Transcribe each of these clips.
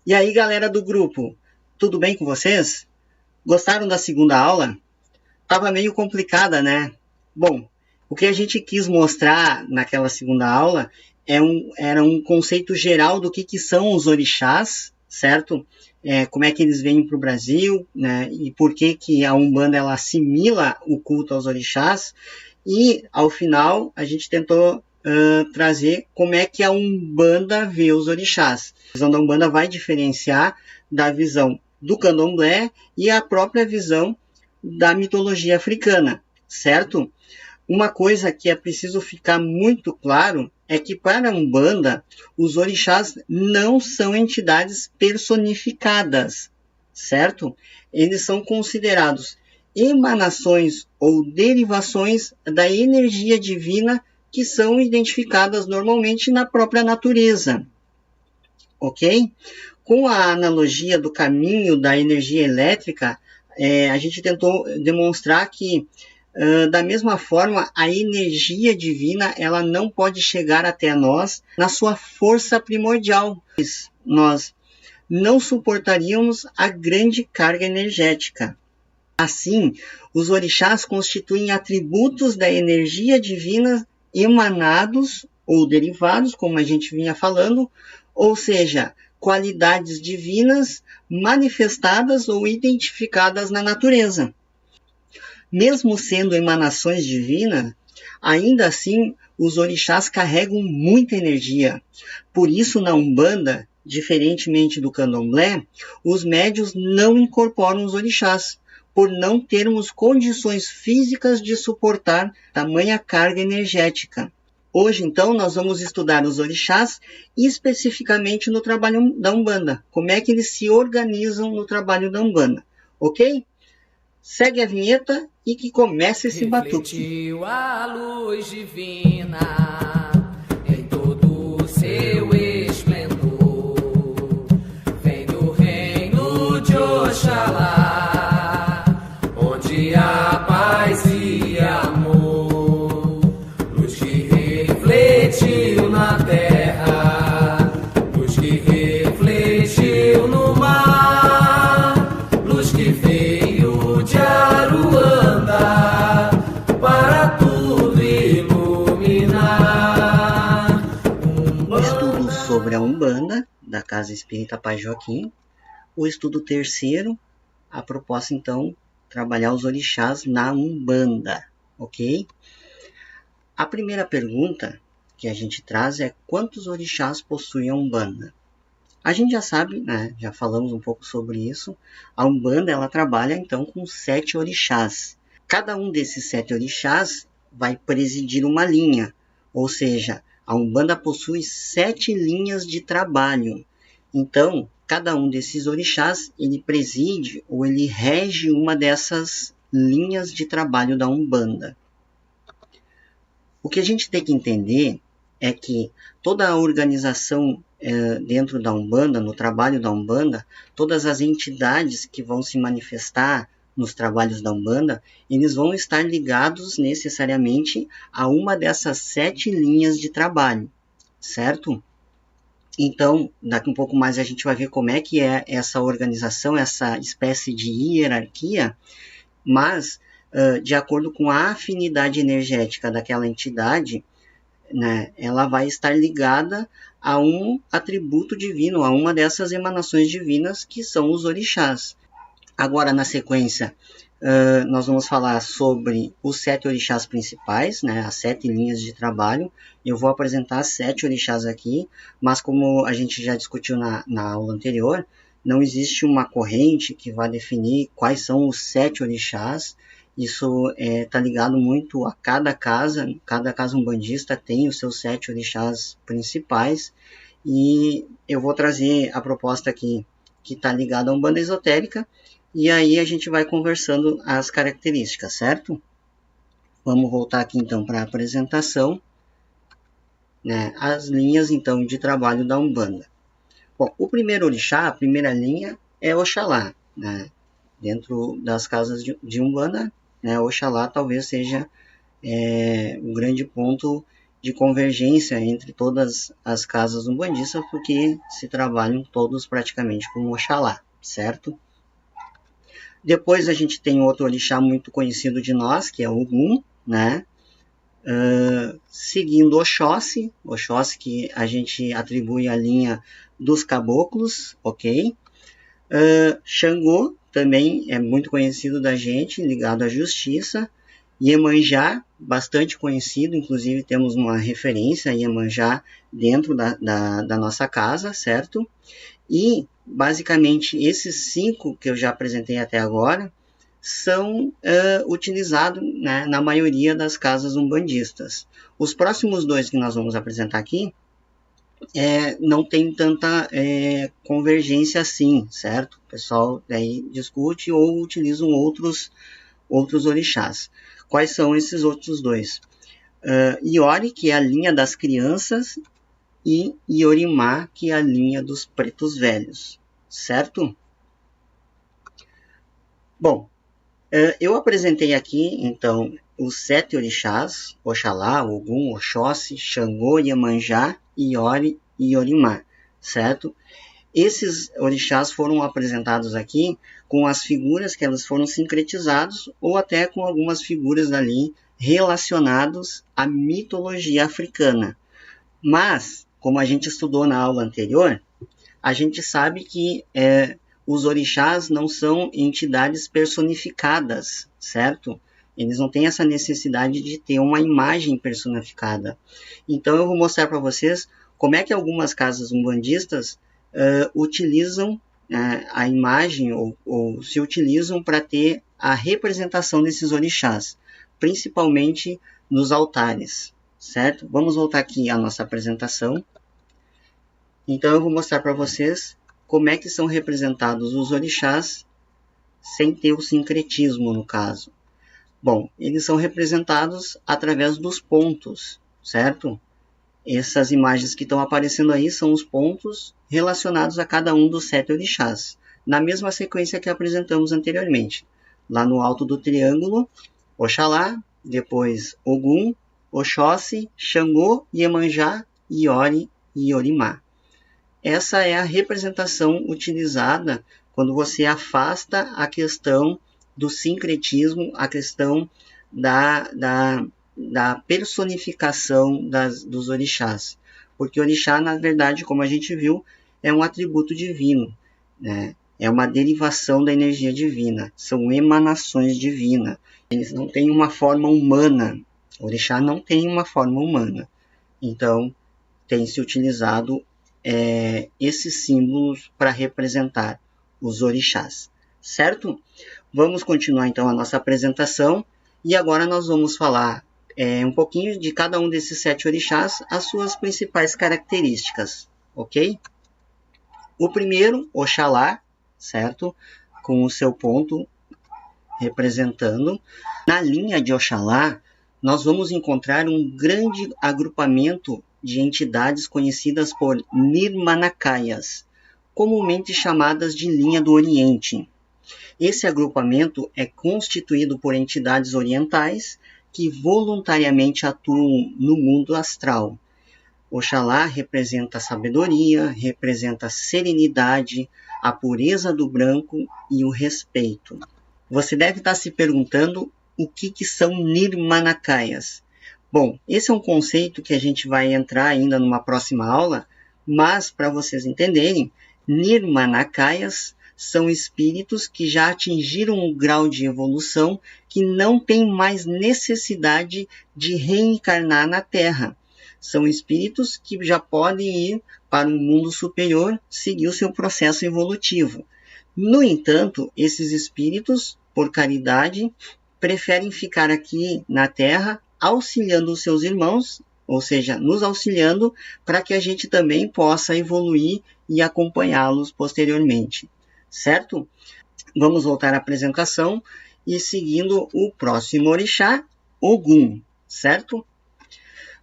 E aí, galera do grupo, tudo bem com vocês? Gostaram da segunda aula? Tava meio complicada, né? Bom, o que a gente quis mostrar naquela segunda aula era um conceito geral do que são os orixás, certo? Como é que eles vêm para o Brasil, né? E por que a Umbanda ela assimila o culto aos orixás. E, ao final, a gente tentou trazer como é que a Umbanda vê os orixás. A visão da Umbanda vai diferenciar da visão do Candomblé e a própria visão da mitologia africana, certo? Uma coisa que é preciso ficar muito claro é que para a Umbanda, os orixás não são entidades personificadas, certo? Eles são considerados emanações ou derivações da energia divina que são identificadas normalmente na própria natureza, ok? Com a analogia do caminho da energia elétrica, a gente tentou demonstrar que, da mesma forma, a energia divina ela não pode chegar até nós na sua força primordial. Nós não suportaríamos a grande carga energética. Assim, os orixás constituem atributos da energia divina emanados ou derivados, como a gente vinha falando, ou seja, qualidades divinas manifestadas ou identificadas na natureza. Mesmo sendo emanações divinas, ainda assim os orixás carregam muita energia. Por isso, na Umbanda, diferentemente do Candomblé, os médiuns não incorporam os orixás, por não termos condições físicas de suportar tamanha carga energética. Hoje, então, nós vamos estudar os orixás especificamente no trabalho da Umbanda. Como é que eles se organizam no trabalho da Umbanda, ok? Segue a vinheta e que comece esse batuque. Refletiu a luz divina em todo o seu esplendor. Vem do reino de Oxalá, onde há paz e amor. Luz que refletiu na terra, luz que refletiu no mar, luz que veio de Aruanda para tudo iluminar. Estudo sobre a Umbanda, da Casa Espírita Pai Joaquim. O estudo terceiro, a proposta então, trabalhar os orixás na Umbanda, ok? A primeira pergunta que a gente traz é: quantos orixás possui a Umbanda? A gente já sabe, né, já falamos um pouco sobre isso. A Umbanda ela trabalha então com 7 orixás. Cada um desses 7 orixás vai presidir uma linha, ou seja, a Umbanda possui 7 linhas de trabalho. Então, cada um desses orixás ele preside ou ele rege uma dessas linhas de trabalho da Umbanda. O que a gente tem que entender é que toda a organização dentro da Umbanda, no trabalho da Umbanda, todas as entidades que vão se manifestar nos trabalhos da Umbanda, eles vão estar ligados necessariamente a uma dessas 7 linhas de trabalho, certo? Então, daqui um pouco mais a gente vai ver como é que é essa organização, essa espécie de hierarquia, mas de acordo com a afinidade energética daquela entidade, né, ela vai estar ligada a um atributo divino, a uma dessas emanações divinas que são os orixás. Agora, na sequência, nós vamos falar sobre os 7 orixás principais, né, as 7 linhas de trabalho. Eu vou apresentar 7 orixás aqui, mas como a gente já discutiu na aula anterior, não existe uma corrente que vai definir quais são os 7 orixás. Isso está ligado muito a cada casa umbandista tem os seus 7 orixás principais, e eu vou trazer a proposta aqui que está ligada à Umbanda esotérica, e aí a gente vai conversando as características, certo? Vamos voltar aqui então para a apresentação, né, as linhas então de trabalho da Umbanda. Bom, o primeiro orixá, a primeira linha é Oxalá, né? Dentro das casas de Umbanda, né, Oxalá talvez seja um grande ponto de convergência entre todas as casas umbandistas, porque se trabalham todos praticamente com Oxalá, certo? Depois a gente tem outro orixá muito conhecido de nós, que é o Ogum, né? Seguindo Oxóssi que a gente atribui a linha dos caboclos, ok? Xangô também é muito conhecido da gente, ligado à justiça. Iemanjá, bastante conhecido, inclusive temos uma referência a Iemanjá dentro da nossa casa, certo? E, basicamente, esses 5 que eu já apresentei até agora são utilizados, né, na maioria das casas umbandistas. Os próximos 2 que nós vamos apresentar aqui não tem tanta convergência assim, certo? O pessoal daí discute ou utilizam outros orixás. Quais são esses outros 2? Iori, que é a linha das crianças, e Iorimá, que é a linha dos pretos velhos, certo? Bom, eu apresentei aqui, então, os 7 orixás, Oxalá, Ogum, Oxóssi, Xangô, Iemanjá, Iori e Iorimá, certo? Esses orixás foram apresentados aqui com as figuras que elas foram sincretizadas ou até com algumas figuras ali relacionadas à mitologia africana. Mas, como a gente estudou na aula anterior, a gente sabe que os orixás não são entidades personificadas, certo? Eles não têm essa necessidade de ter uma imagem personificada. Então eu vou mostrar para vocês como é que algumas casas umbandistas utilizam a imagem ou se utilizam para ter a representação desses orixás, principalmente nos altares, certo? Vamos voltar aqui à nossa apresentação. Então eu vou mostrar para vocês como é que são representados os orixás sem ter o sincretismo no caso. Bom, eles são representados através dos pontos, certo? Essas imagens que estão aparecendo aí são os pontos relacionados a cada um dos 7 orixás, na mesma sequência que apresentamos anteriormente. Lá no alto do triângulo, Oxalá, depois Ogum, Oxóssi, Xangô, Iemanjá, Iori e Iorimá. Essa é a representação utilizada quando você afasta a questão do sincretismo, a questão da personificação dos orixás. Porque orixá, na verdade, como a gente viu, é um atributo divino, né? É uma derivação da energia divina, são emanações divinas. Eles não têm uma forma humana, o orixá não tem uma forma humana. Então, tem se utilizado esses símbolos para representar os orixás, certo? Vamos continuar então a nossa apresentação e agora nós vamos falar um pouquinho de cada um desses 7 orixás, as suas principais características, ok? O primeiro, Oxalá, certo? Com o seu ponto representando. Na linha de Oxalá, nós vamos encontrar um grande agrupamento de entidades conhecidas por Nirmanakayas, comumente chamadas de linha do Oriente. Esse agrupamento é constituído por entidades orientais que voluntariamente atuam no mundo astral. Oxalá representa a sabedoria, representa a serenidade, a pureza do branco e o respeito. Você deve estar se perguntando o que são Nirmanakayas. Bom, esse é um conceito que a gente vai entrar ainda numa próxima aula, mas para vocês entenderem, Nirmanakayas são espíritos que já atingiram um grau de evolução que não tem mais necessidade de reencarnar na Terra. São espíritos que já podem ir para um mundo superior, seguir o seu processo evolutivo. No entanto, esses espíritos, por caridade, preferem ficar aqui na Terra auxiliando os seus irmãos, ou seja, nos auxiliando para que a gente também possa evoluir e acompanhá-los posteriormente, certo? Vamos voltar à apresentação e seguindo o próximo orixá, Ogum, certo?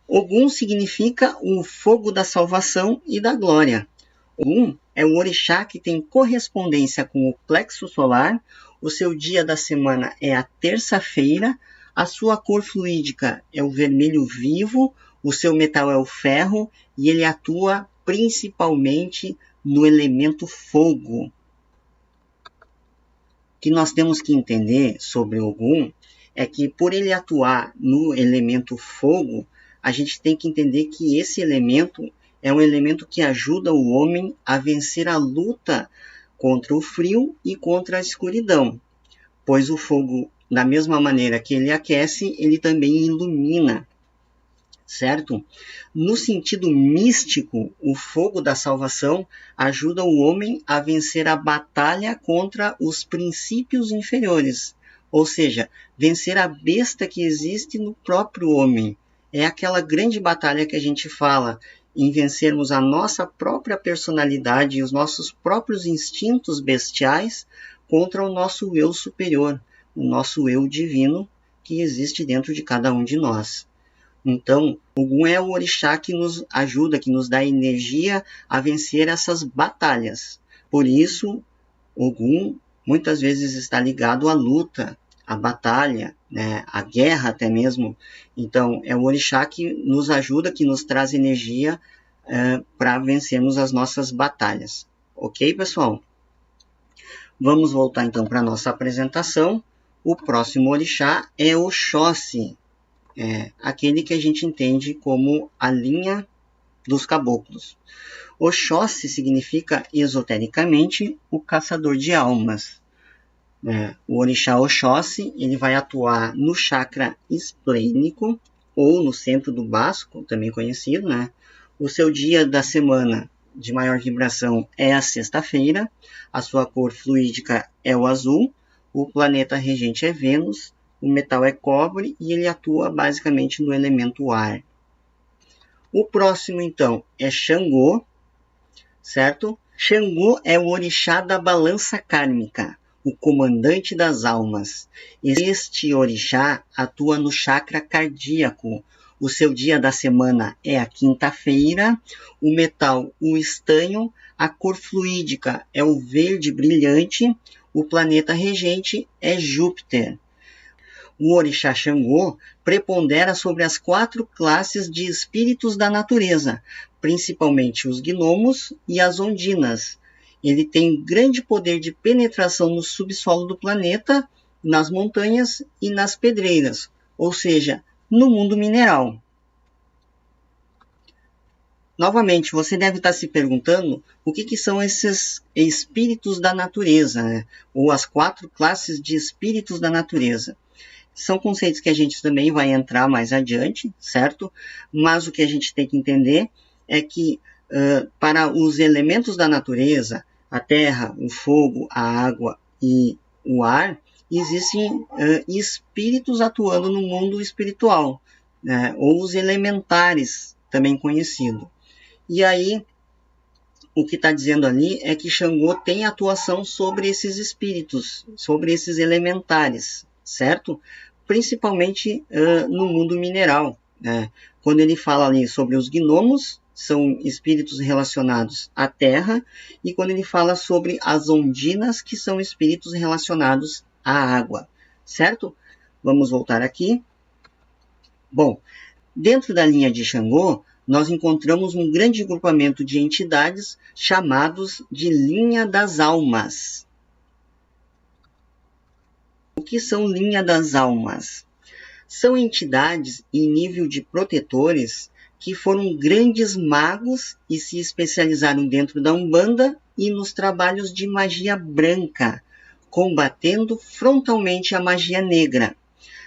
Ogum significa o fogo da salvação e da glória. Ogum é um orixá que tem correspondência com o plexo solar, o seu dia da semana é a terça-feira, a sua cor fluídica é o vermelho vivo, O seu metal é o ferro e ele atua principalmente no elemento fogo. O que nós temos que entender sobre Ogum é que, por ele atuar no elemento fogo, a gente tem que entender que esse elemento é um elemento que ajuda o homem a vencer a luta contra o frio e contra a escuridão, pois o fogo, da mesma maneira que ele aquece, ele também ilumina, certo? No sentido místico, o fogo da salvação ajuda o homem a vencer a batalha contra os princípios inferiores, ou seja, vencer a besta que existe no próprio homem. É aquela grande batalha que a gente fala em vencermos a nossa própria personalidade e os nossos próprios instintos bestiais contra o nosso eu superior, o nosso eu divino que existe dentro de cada um de nós. Então, Ogum é o orixá que nos ajuda, que nos dá energia a vencer essas batalhas. Por isso, Ogum muitas vezes está ligado à luta, à batalha, né, à guerra até mesmo. Então, é o orixá que nos ajuda, que nos traz energia para vencermos as nossas batalhas. Ok, pessoal? Vamos voltar então para a nossa apresentação. O próximo orixá é Oxóssi, aquele que a gente entende como a linha dos caboclos. Oxóssi significa esotericamente o caçador de almas. O orixá Oxóssi, ele vai atuar no chakra esplênico, ou no centro do basco, também conhecido, né? O seu dia da semana de maior vibração é a sexta-feira, a sua cor fluídica é o azul, o planeta regente é Vênus, o metal é cobre e ele atua basicamente no elemento ar. O próximo, então, é Xangô, certo? Xangô é o orixá da balança kármica, o comandante das almas. Este orixá atua no chakra cardíaco. O seu dia da semana é a quinta-feira, o metal o estanho, a cor fluídica é o verde brilhante, o planeta regente é Júpiter. O orixá Xangô prepondera sobre as 4 classes de espíritos da natureza, principalmente os gnomos e as ondinas. Ele tem grande poder de penetração no subsolo do planeta, nas montanhas e nas pedreiras, ou seja, no mundo mineral. Novamente, você deve estar se perguntando o que são esses espíritos da natureza, né? Ou as 4 classes de espíritos da natureza. São conceitos que a gente também vai entrar mais adiante, certo? Mas o que a gente tem que entender é que para os elementos da natureza, a terra, o fogo, a água e o ar, existem espíritos atuando no mundo espiritual, né? Ou os elementares, também conhecido. E aí, o que está dizendo ali é que Xangô tem atuação sobre esses espíritos, sobre esses elementares, certo? Principalmente no mundo mineral, né? Quando ele fala ali sobre os gnomos, são espíritos relacionados à terra, e quando ele fala sobre as ondinas, que são espíritos relacionados à água, certo? Vamos voltar aqui. Bom, dentro da linha de Xangô, nós encontramos um grande grupamento de entidades chamados de linha das almas. O que são linha das almas? São entidades em nível de protetores que foram grandes magos e se especializaram dentro da Umbanda e nos trabalhos de magia branca, combatendo frontalmente a magia negra.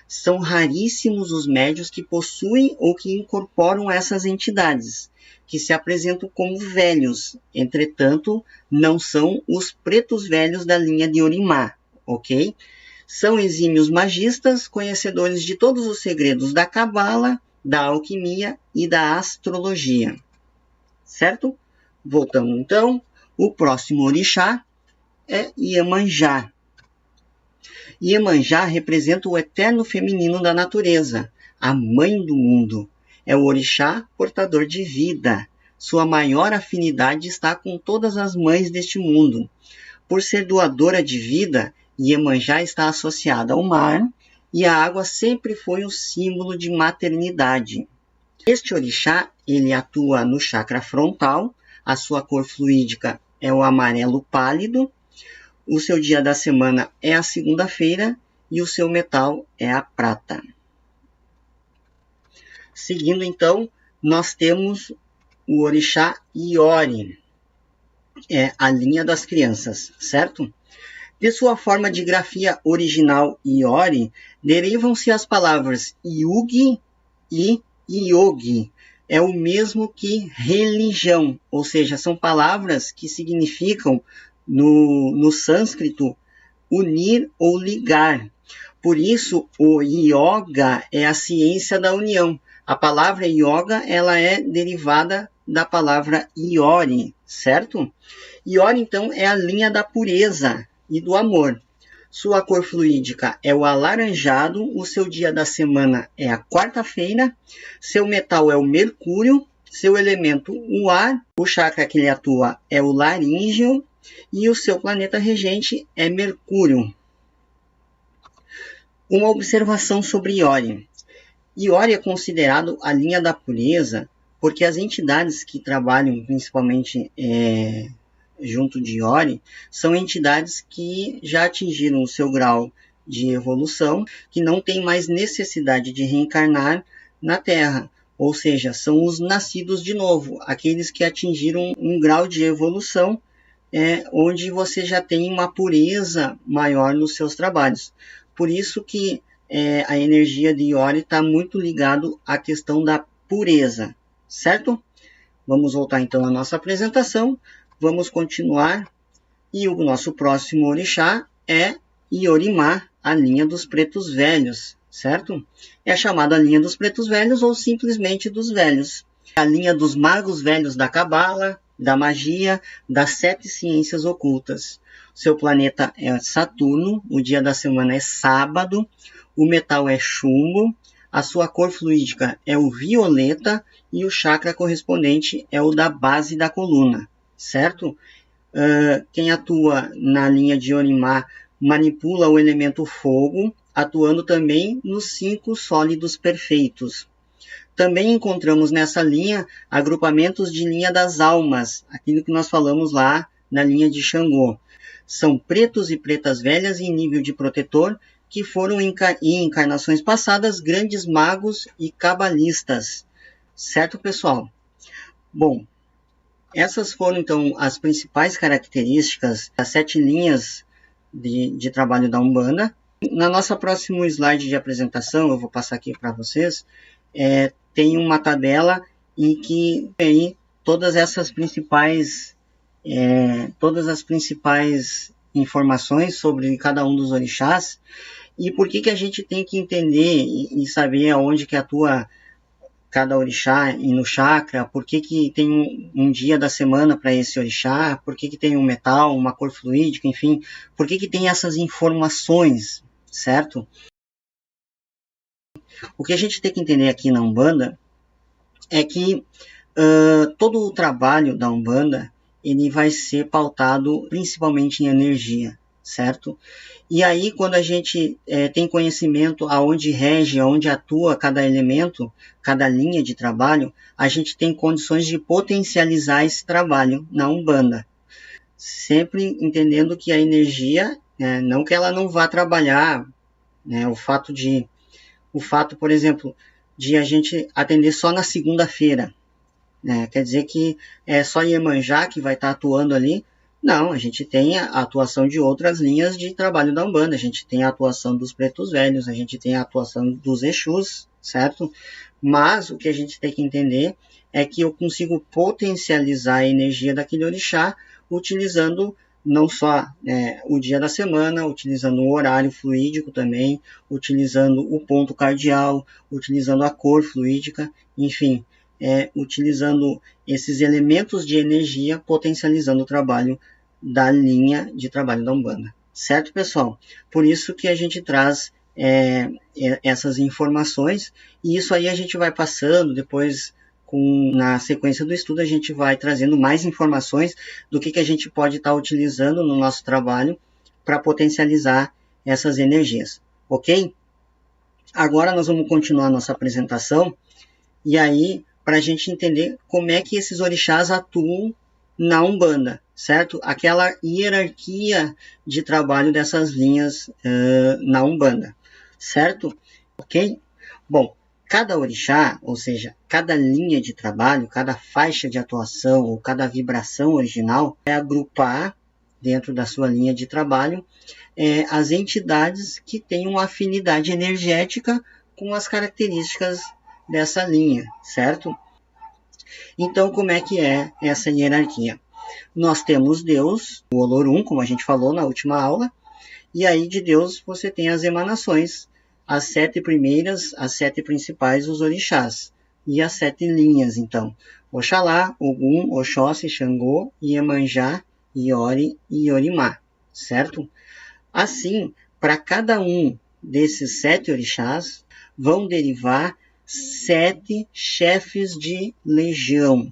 São raríssimos os médiuns que possuem ou que incorporam essas entidades, que se apresentam como velhos. Entretanto, não são os pretos velhos da linha de Orimá, ok? São exímios magistas, conhecedores de todos os segredos da cabala, da alquimia e da astrologia. Certo? Voltando então, o próximo orixá é Iemanjá. Iemanjá representa o eterno feminino da natureza, a mãe do mundo. É o orixá portador de vida. Sua maior afinidade está com todas as mães deste mundo. Por ser doadora de vida, Iemanjá está associada ao mar, e a água sempre foi um símbolo de maternidade. Este orixá, ele atua no chakra frontal, a sua cor fluídica é o amarelo pálido, o seu dia da semana é a segunda-feira e o seu metal é a prata. Seguindo então, nós temos o orixá Iori, é a linha das crianças, certo? De sua forma de grafia original Iori, derivam-se as palavras Yugi e Yogi. É o mesmo que religião, ou seja, são palavras que significam, no sânscrito, unir ou ligar. Por isso, o yoga é a ciência da união. A palavra yoga, ela é derivada da palavra iori, certo? Iori, então, é a linha da pureza e do amor. Sua cor fluídica é o alaranjado, o seu dia da semana é a quarta-feira, seu metal é o mercúrio, seu elemento o ar, o chakra que ele atua é o laríngeo e o seu planeta regente é Mercúrio. Uma observação sobre Iori. Iori é considerado a linha da pureza porque as entidades que trabalham principalmente junto de Iori são entidades que já atingiram o seu grau de evolução, que não tem mais necessidade de reencarnar na Terra. Ou seja, são os nascidos de novo, aqueles que atingiram um grau de evolução onde você já tem uma pureza maior nos seus trabalhos. Por isso que a energia de Iori está muito ligado à questão da pureza, certo? Vamos voltar então à nossa apresentação, vamos continuar, e o nosso próximo orixá é Iorimá, a linha dos pretos velhos, certo? É chamada a linha dos pretos velhos ou simplesmente dos velhos. A linha dos magos velhos da cabala, da magia, das 7 ciências ocultas. Seu planeta é Saturno, o dia da semana é sábado, o metal é chumbo, a sua cor fluídica é o violeta e o chakra correspondente é o da base da coluna, certo? Quem atua na linha de Iorimá manipula o elemento fogo, atuando também nos 5 sólidos perfeitos. Também encontramos nessa linha agrupamentos de linha das almas, aquilo que nós falamos lá na linha de Xangô. São pretos e pretas velhas em nível de protetor, que foram em encarnações passadas grandes magos e cabalistas. Certo, pessoal? Bom, essas foram então as principais características das 7 linhas de trabalho da Umbanda. Na nossa próximo slide de apresentação, eu vou passar aqui para vocês, tem uma tabela em que tem todas as principais informações sobre cada um dos orixás e por que a gente tem que entender e saber aonde que atua cada orixá e no chakra, por que tem um dia da semana para esse orixá, por que tem um metal, uma cor fluídica, enfim, por que tem essas informações, certo? O que a gente tem que entender aqui na Umbanda é que todo o trabalho da Umbanda ele vai ser pautado principalmente em energia, certo? E aí, quando a gente tem conhecimento aonde rege, aonde atua cada elemento, cada linha de trabalho, a gente tem condições de potencializar esse trabalho na Umbanda. Sempre entendendo que a energia, não que ela não vá trabalhar, o fato, por exemplo, de a gente atender só na segunda-feira, quer dizer que é só Iemanjá que vai estar atuando ali. Não, a gente tem a atuação de outras linhas de trabalho da Umbanda, a gente tem a atuação dos pretos velhos, a gente tem a atuação dos Exus, certo? Mas o que a gente tem que entender é que eu consigo potencializar a energia daquele orixá utilizando não só o dia da semana, utilizando o horário fluídico também, utilizando o ponto cardial, utilizando a cor fluídica, enfim, utilizando esses elementos de energia, potencializando o trabalho da linha de trabalho da Umbanda. Certo, pessoal? Por isso que a gente traz essas informações, e isso aí a gente vai passando depois, na sequência do estudo, a gente vai trazendo mais informações do que a gente pode estar utilizando no nosso trabalho para potencializar essas energias, ok? Agora nós vamos continuar a nossa apresentação, E aí, para a gente entender como é que esses orixás atuam na Umbanda, certo? Aquela hierarquia de trabalho dessas linhas na Umbanda, certo? Ok? Bom, cada orixá, ou seja, cada linha de trabalho, cada faixa de atuação ou cada vibração original vai agrupar dentro da sua linha de trabalho as entidades que têm uma afinidade energética com as características dessa linha, certo? Então, como é que é essa hierarquia? Nós temos Deus, o Olorum, como a gente falou na última aula, e aí de Deus você tem as emanações, as 7 primeiras, as 7 principais, os orixás, e as 7 linhas, então. Oxalá, Ogum, Oxóssi, Xangô, Iemanjá, Iori e Iorimá, certo? Assim, para cada um desses 7 orixás, vão derivar 7 chefes de legião,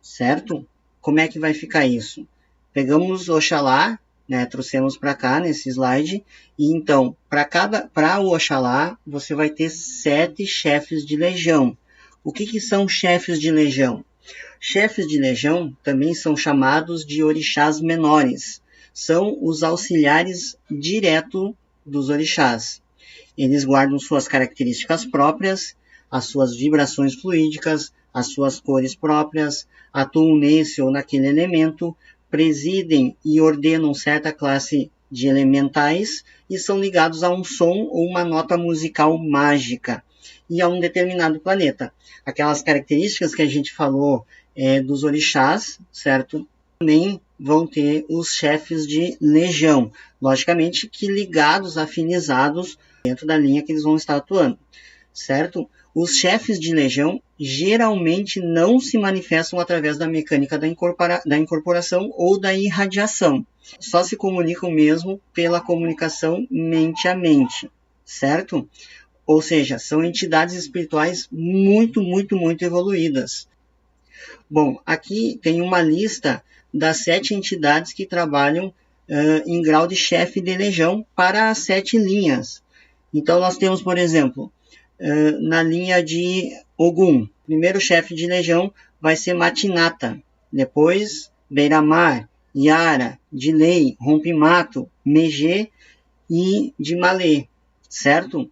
certo? Como é que vai ficar isso? Pegamos Oxalá, né, trouxemos para cá nesse slide, e então, para o Oxalá, você vai ter 7 chefes de legião. O que são chefes de legião? Chefes de legião também são chamados de orixás menores. São os auxiliares diretos dos orixás. Eles guardam suas características próprias, as suas vibrações fluídicas, as suas cores próprias, atuam nesse ou naquele elemento, presidem e ordenam certa classe de elementais e são ligados a um som ou uma nota musical mágica e a um determinado planeta. Aquelas características que a gente falou dos orixás, certo? Também vão ter os chefes de legião, logicamente que ligados, afinizados dentro da linha que eles vão estar atuando, certo? Os chefes de legião geralmente não se manifestam através da mecânica da incorporação ou da irradiação. Só se comunicam mesmo pela comunicação mente a mente, certo? Ou seja, são entidades espirituais muito evoluídas. Bom, aqui tem uma lista das 7 entidades que trabalham em grau de chefe de legião para as 7 linhas. Então, nós temos, por exemplo, na linha de Ogum, primeiro chefe de legião vai ser Matinata, depois Beiramar, Yara, Dilei, Rompimato, Megê e de Malê, certo?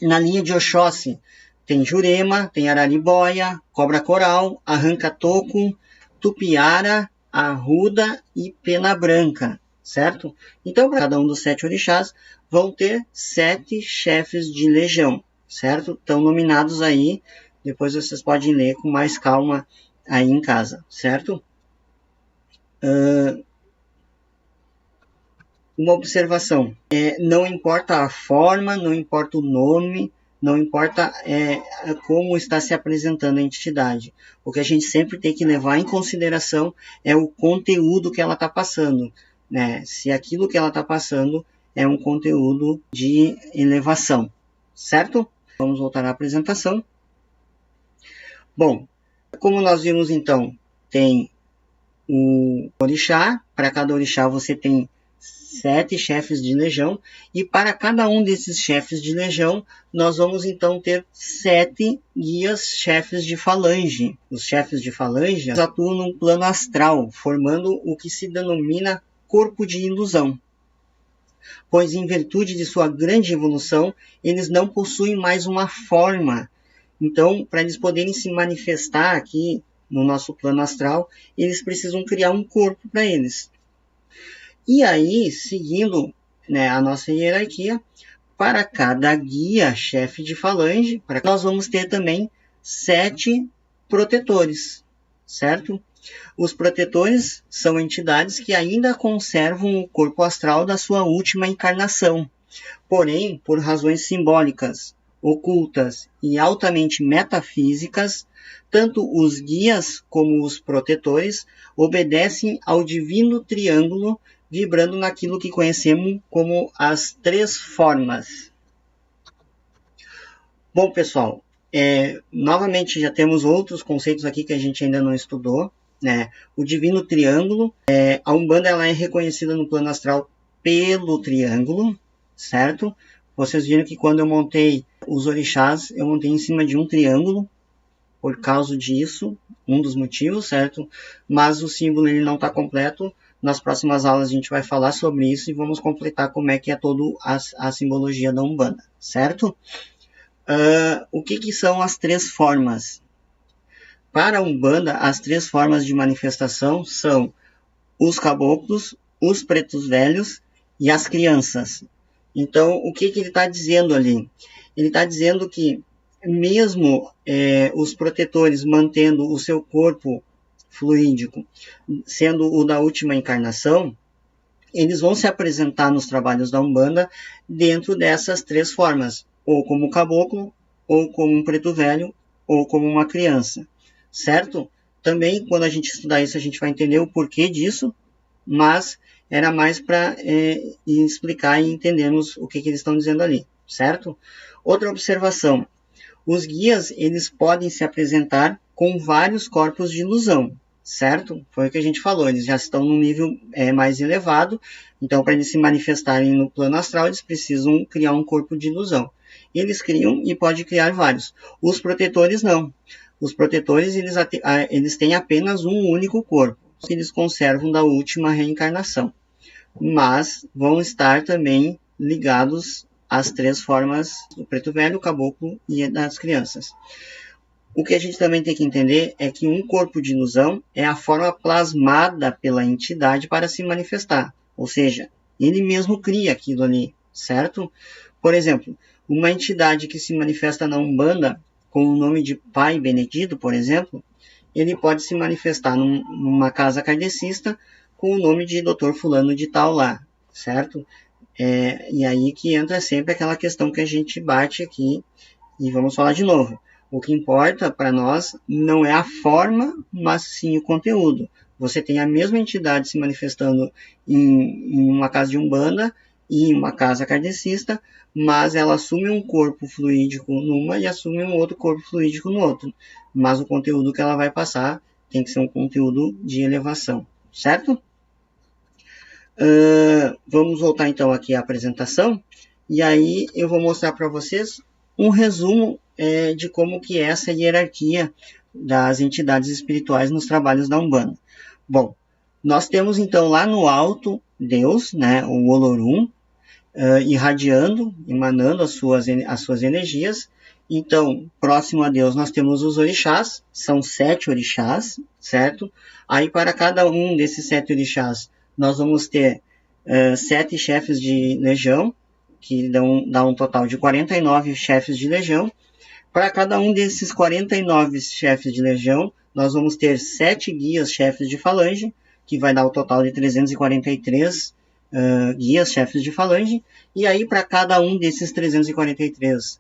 Na linha de Oxóssi tem Jurema, tem Araribóia, Cobra Coral, Arranca-Toco, Tupiara, Arruda e Pena Branca, certo? Então, para cada um dos 7 orixás, vão ter 7 chefes de legião, certo? Estão nominados aí, depois vocês podem ler com mais calma aí em casa, certo? Uma observação, não importa a forma, não importa o nome, não importa como está se apresentando a entidade. O que a gente sempre tem que levar em consideração é o conteúdo que ela está passando, né? Se aquilo que ela está passando é um conteúdo de elevação, certo? Vamos voltar à apresentação. Bom, como nós vimos então, tem o orixá, para cada orixá você tem 7 chefes de legião, e para cada um desses chefes de legião, nós vamos então ter 7 guias chefes de falange. Os chefes de falange atuam num plano astral, formando o que se denomina corpo de ilusão, pois em virtude de sua grande evolução, eles não possuem mais uma forma. Então, para eles poderem se manifestar aqui no nosso plano astral, eles precisam criar um corpo para eles. E aí, seguindo, né, a nossa hierarquia, para cada guia chefe de falange, nós vamos ter também 7 protetores, certo? Os protetores são entidades que ainda conservam o corpo astral da sua última encarnação, porém, por razões simbólicas, ocultas e altamente metafísicas, tanto os guias como os protetores obedecem ao divino triângulo, vibrando naquilo que conhecemos como as 3 formas. Bom, pessoal, novamente já temos outros conceitos aqui que a gente ainda não estudou, né? O divino triângulo, a Umbanda ela é reconhecida no plano astral pelo triângulo, certo? Vocês viram que quando eu montei os orixás, eu montei em cima de um triângulo, por causa disso, um dos motivos, certo? Mas o símbolo ele não está completo. Nas próximas aulas a gente vai falar sobre isso e vamos completar como é que é toda a simbologia da Umbanda, certo? O que são as 3 formas? Para a Umbanda, as 3 formas de manifestação são os caboclos, os pretos velhos e as crianças. Então, o que ele está dizendo ali? Ele está dizendo que mesmo os protetores mantendo o seu corpo fluídico, sendo o da última encarnação, eles vão se apresentar nos trabalhos da Umbanda dentro dessas 3 formas, ou como caboclo, ou como um preto velho, ou como uma criança, certo? Também, quando a gente estudar isso, a gente vai entender o porquê disso, mas era mais para explicar e entendermos o que eles estão dizendo ali, certo? Outra observação, os guias eles podem se apresentar com vários corpos de ilusão, certo? Foi o que a gente falou, eles já estão num nível mais elevado, então para eles se manifestarem no plano astral, eles precisam criar um corpo de ilusão. Eles criam e pode criar vários. Os protetores não. Os protetores eles têm apenas um único corpo, que eles conservam da última reencarnação, mas vão estar também ligados às 3 formas do preto velho, o caboclo e das crianças. O que a gente também tem que entender é que um corpo de ilusão é a forma plasmada pela entidade para se manifestar, ou seja, ele mesmo cria aquilo ali, certo? Por exemplo, uma entidade que se manifesta na Umbanda com o nome de Pai Benedito, por exemplo, ele pode se manifestar numa casa kardecista com o nome de Dr. Fulano de Tal lá, certo? E aí que entra sempre aquela questão que a gente bate aqui, e vamos falar de novo. O que importa para nós não é a forma, mas sim o conteúdo. Você tem a mesma entidade se manifestando em uma casa de Umbanda e em uma casa kardecista, mas ela assume um corpo fluídico numa e assume um outro corpo fluídico no outro. Mas o conteúdo que ela vai passar tem que ser um conteúdo de elevação, certo? Vamos voltar então aqui à apresentação, e aí eu vou mostrar para vocês um resumo de como que é essa hierarquia das entidades espirituais nos trabalhos da Umbanda. Bom, nós temos então lá no alto Deus, né, o Olorum, irradiando, emanando as suas energias. Então, próximo a Deus nós temos os orixás, são 7 orixás, certo? Aí para cada um desses 7 orixás nós vamos ter 7 chefes de legião, que dá um total de 49 chefes de legião. Para cada um desses 49 chefes de legião, nós vamos ter 7 guias chefes de falange, que vai dar o total de 343 guias chefes de falange. E aí, para cada um desses 343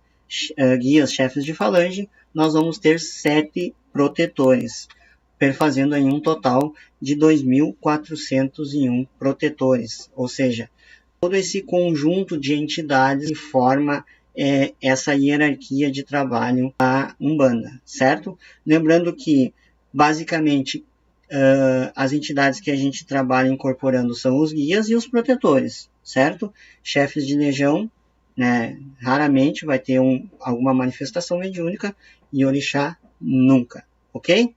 guias chefes de falange, nós vamos ter 7 protetores, perfazendo aí um total de 2.401 protetores. Ou seja, todo esse conjunto de entidades que forma essa hierarquia de trabalho da Umbanda, certo? Lembrando que, basicamente, as entidades que a gente trabalha incorporando são os guias e os protetores, certo? Chefes de legião, né, raramente vai ter alguma manifestação mediúnica, e orixá nunca, ok?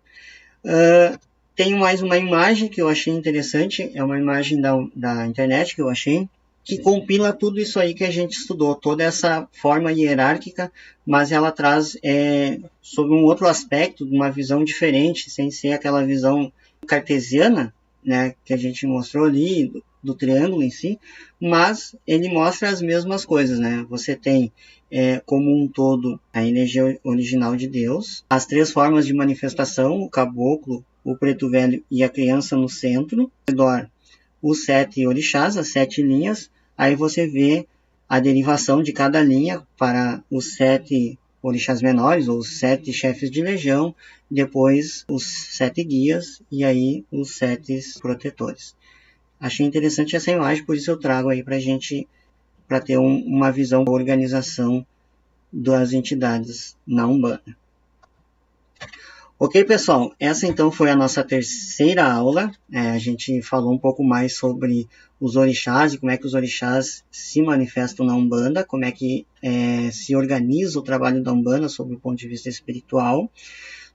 Tenho mais uma imagem que eu achei interessante, é uma imagem da internet que eu achei, que compila tudo isso aí que a gente estudou, toda essa forma hierárquica, mas ela traz sobre um outro aspecto, uma visão diferente, sem ser aquela visão cartesiana, né, que a gente mostrou ali, do triângulo em si, mas ele mostra as mesmas coisas, né? Você tem como um todo a energia original de Deus, as 3 formas de manifestação, o caboclo, o preto velho e a criança no centro, ao redor os 7 orixás, as 7 linhas, aí você vê a derivação de cada linha para os 7 orixás menores, ou os 7 chefes de legião, depois os 7 guias e aí os 7 protetores. Achei interessante essa imagem, por isso eu trago aí para a gente, para ter uma visão da organização das entidades na Umbanda. Ok, pessoal, essa então foi a nossa terceira aula. A gente falou um pouco mais sobre os orixás e como é que os orixás se manifestam na Umbanda, como é que se organiza o trabalho da Umbanda sob o ponto de vista espiritual.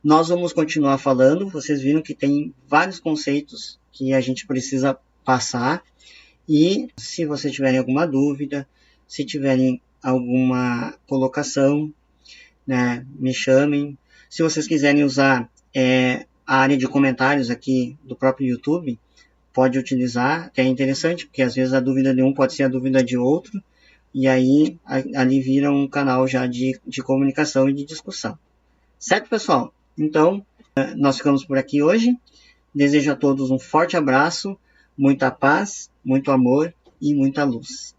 Nós vamos continuar falando, vocês viram que tem vários conceitos que a gente precisa passar, e se vocês tiverem alguma dúvida, se tiverem alguma colocação, né, me chamem. Se vocês quiserem usar a área de comentários aqui do próprio YouTube, pode utilizar, que é interessante, porque às vezes a dúvida de um pode ser a dúvida de outro, e aí ali vira um canal já de comunicação e de discussão. Certo, pessoal? Então, nós ficamos por aqui hoje. Desejo a todos um forte abraço, muita paz, muito amor e muita luz.